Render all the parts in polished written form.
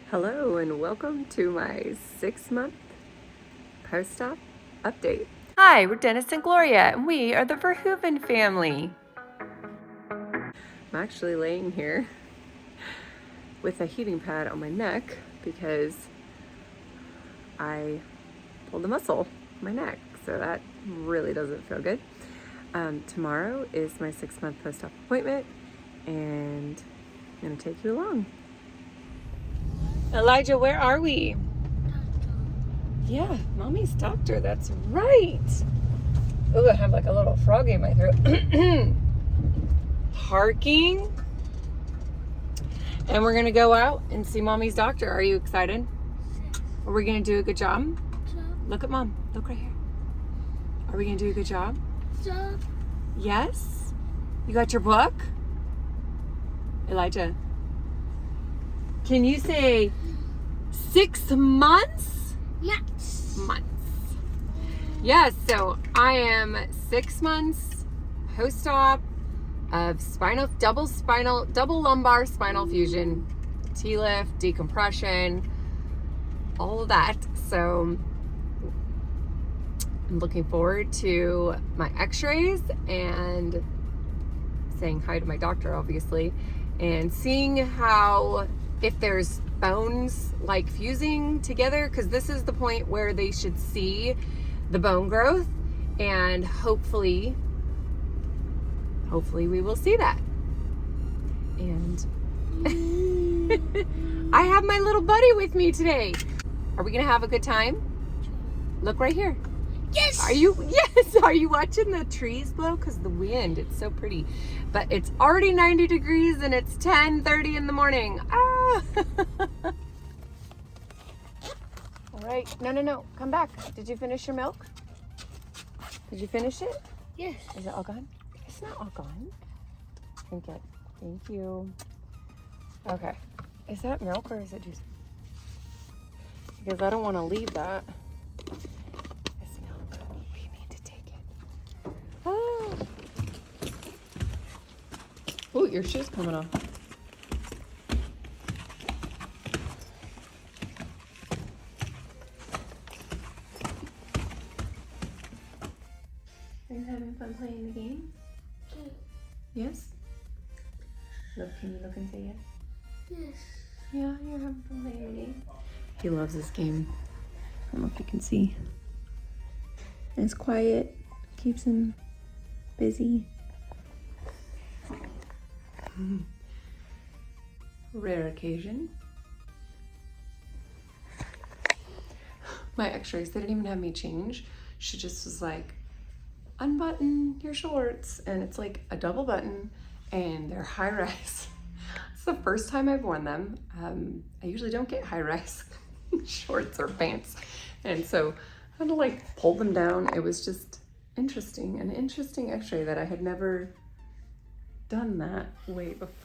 Hello and welcome to my 6-month post-op update. Hi, we're Dennis and Gloria, and we are the Verhoeven family. I'm actually laying here with a heating pad on my neck because I pulled a muscle in my neck, so that really doesn't feel good. Tomorrow is my 6-month post-op appointment, and I'm going to take you along. Elijah, where are we? Yeah, mommy's doctor, that's right. Oh, I have like a little frog in my throat. Parking. And we're gonna go out and see mommy's doctor. Are you excited? Are we gonna do a good job? Look at mom, look right here. Are we gonna do a good job? Yes? You got your book? Elijah, can you say 6 months? Yes. Months. Yes, so I am 6 months post-op of double lumbar spinal fusion, TLIF, decompression, all of that. So I'm looking forward to my x-rays and saying hi to my doctor, obviously, and seeing how, if there's bones like fusing together, because this is the point where they should see the bone growth, and hopefully we will see that. And I have my little buddy with me today. Are we gonna have a good time? Look right here. Yes. Are you watching the trees blow? Because the wind, it's so pretty. But it's already 90 degrees and it's 10:30 in the morning. Ah! All right. No. Come back. Did you finish your milk? Did you finish it? Yes. Is it all gone? It's not all gone. Drink it. Thank you. Okay. Is that milk or is it juice? Because I don't want to leave that. It's milk. We need to take it. Oh. Oh, your shoe's coming off. Are you having fun playing the game? Yes? Look, can you look and say yes? Yes. Yeah, you're having fun playing the game. He loves this game. I don't know if you can see. And it's quiet, keeps him busy. Rare occasion. My x-rays, they didn't even have me change. She just was like, unbutton your shorts. And it's like a double button and they're high rise. It's the first time I've worn them. I usually don't get high rise shorts or pants. And so I had to like pull them down. It was just interesting, an interesting x-ray that I had never done that way before.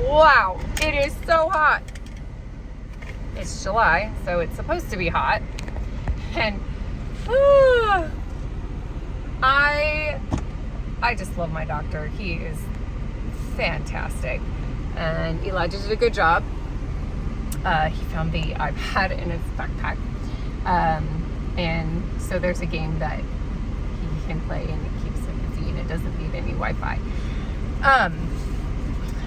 Wow, it is so hot. It's July, so it's supposed to be hot. And I just love my doctor. He is fantastic. And Elijah did a good job. He found the iPad in his backpack. And so there's a game that he can play and it keeps him busy and it doesn't need any Wi-Fi.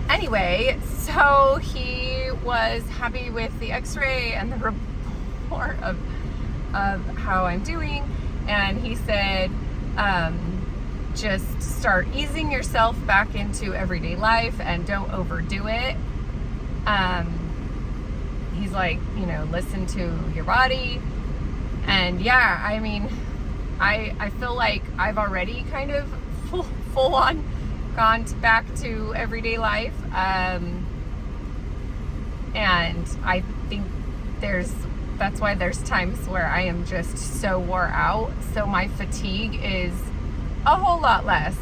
Anyway, so he was happy with the x-ray and the report of how I'm doing. And he said, just start easing yourself back into everyday life and don't overdo it. He's like, listen to your body. And yeah, I mean, I feel like I've already kind of full on gone back to everyday life. And I think that's why there's times where I am just so wore out. So my fatigue is a whole lot less,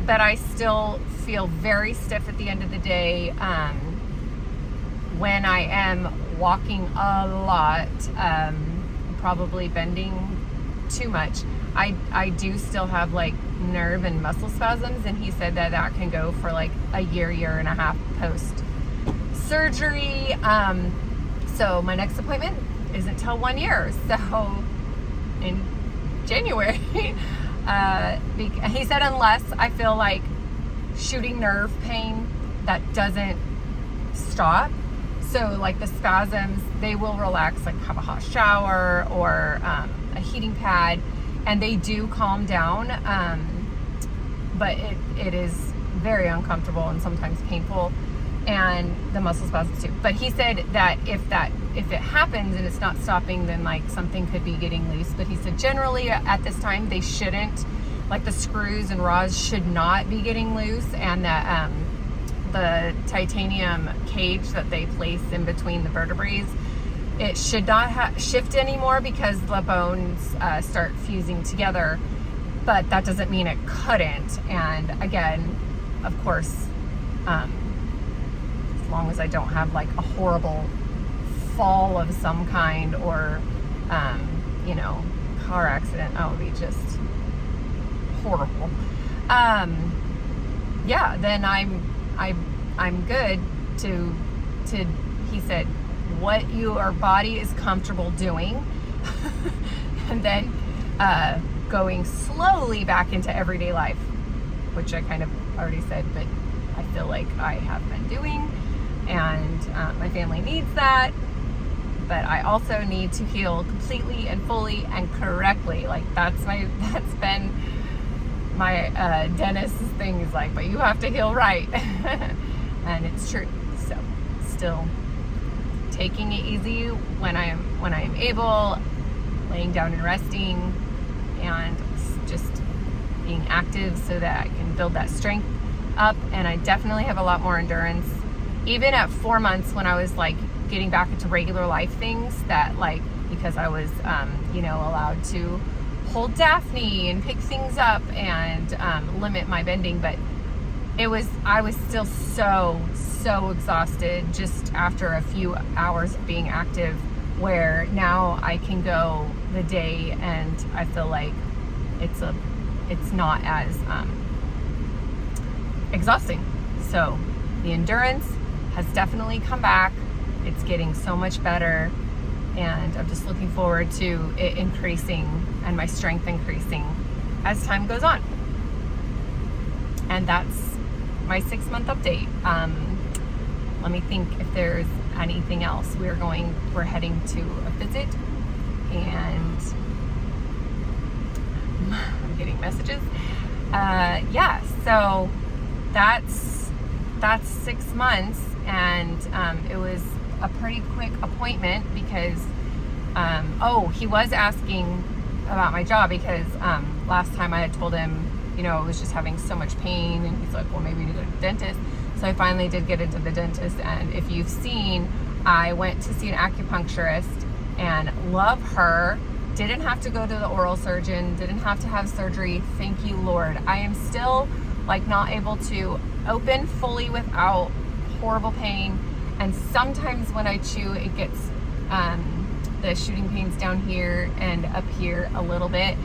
but I still feel very stiff at the end of the day. When I am walking a lot, probably bending too much. I do still have like nerve and muscle spasms, and he said that can go for like a year and a half post surgery. So my next appointment isn't till 1 year. So in January, he said unless I feel like shooting nerve pain that doesn't stop. So like the spasms, they will relax, like have a hot shower or a heating pad, and they do calm down. But it is very uncomfortable and sometimes painful, and the muscle spasms too. But he said that if it happens and it's not stopping, then like something could be getting loose. But he said generally at this time they shouldn't, like the screws and rods should not be getting loose, and that the titanium cage that they place in between the vertebrae, it should not shift anymore because the bones start fusing together. But that doesn't mean it couldn't. And again, of course, as long as I don't have like a horrible fall of some kind or car accident, that would be just horrible. Then I'm good to he said what your body is comfortable doing and then going slowly back into everyday life, which I kind of already said, but I feel like I have been doing, and my family needs that. But I also need to heal completely and fully and correctly. Like that's been my dentist's thing is like, but you have to heal right. And it's true. So still taking it easy when I am able, laying down and resting, and just being active so that I can build that strength up. And I definitely have a lot more endurance. Even at 4 months when I was like getting back into regular life things, that like, because I was allowed to hold Daphne and pick things up and limit my bending, but I was still so exhausted just after a few hours of being active, where now I can go the day and I feel like it's not as exhausting. So the endurance has definitely come back. It's getting so much better, and I'm just looking forward to it increasing and my strength increasing as time goes on. And that's my 6-month update. Let me think if there's anything else. We're heading to a visit, and I'm getting messages. So that's 6 months, and it was a pretty quick appointment because he was asking about my jaw, because last time I had told him, I was just having so much pain, and he's like, well, maybe you need to go to the dentist. So I finally did get into the dentist, and if you've seen, I went to see an acupuncturist, and love her. Didn't have to go to the oral surgeon, didn't have to have surgery. Thank you, Lord. I am still like not able to open fully without horrible pain, and sometimes when I chew, it gets the shooting pains down here and up here a little bit.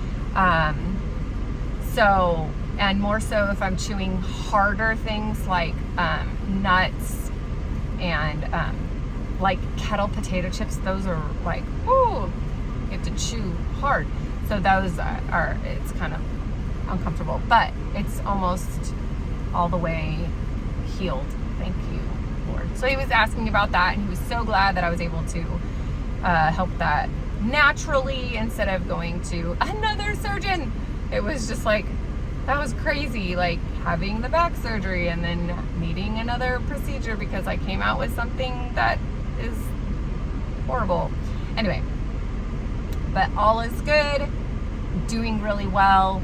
And more so if I'm chewing harder things like nuts and like kettle potato chips. Those are like, ooh, you have to chew hard. So those it's kind of uncomfortable, but it's almost all the way healed. Thank you, Lord. So he was asking about that, and he was so glad that I was able to help that naturally instead of going to another surgeon. It was just like, that was crazy, like having the back surgery and then needing another procedure because I came out with something that is horrible. Anyway, but all is good, doing really well.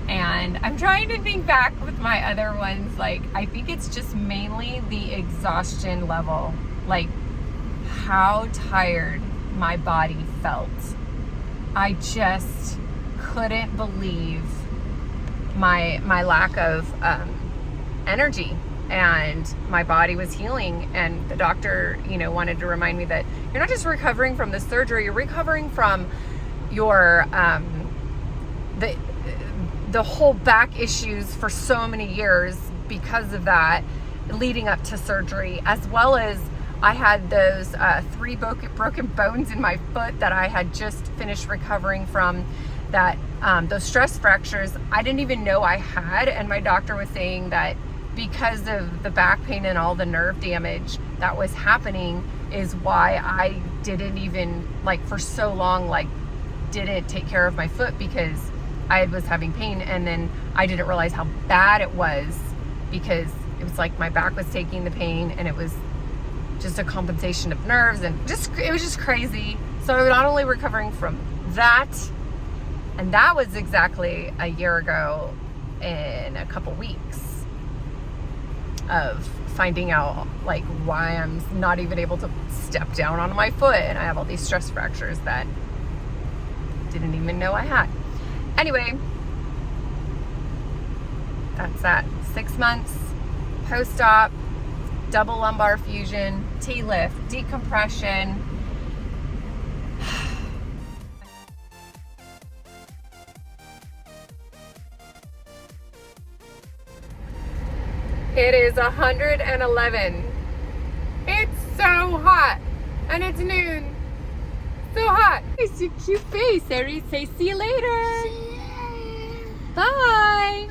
And I'm trying to think back with my other ones, like I think it's just mainly the exhaustion level, like how tired my body felt. I just couldn't believe my lack of energy, and my body was healing, and the doctor wanted to remind me that you're not just recovering from the surgery, you're recovering from your the whole back issues for so many years because of that, leading up to surgery, as well as I had those 3 broken bones in my foot that I had just finished recovering from, that those stress fractures I didn't even know I had. And my doctor was saying that because of the back pain and all the nerve damage that was happening is why I didn't even, like, for so long, like, didn't take care of my foot, because I was having pain, and then I didn't realize how bad it was, because it was like my back was taking the pain, and it was just a compensation of nerves, and it was just crazy. So I'm not only recovering from that, and that was exactly a year ago in a couple weeks of finding out, like, why I'm not even able to step down on my foot, and I have all these stress fractures that didn't even know I had. Anyway, that's that. 6 months post-op, double lumbar fusion, TLIF, decompression. It is 111. It's so hot, and it's noon. So hot. It's a cute face. Ari, say see you later. See you later. Bye.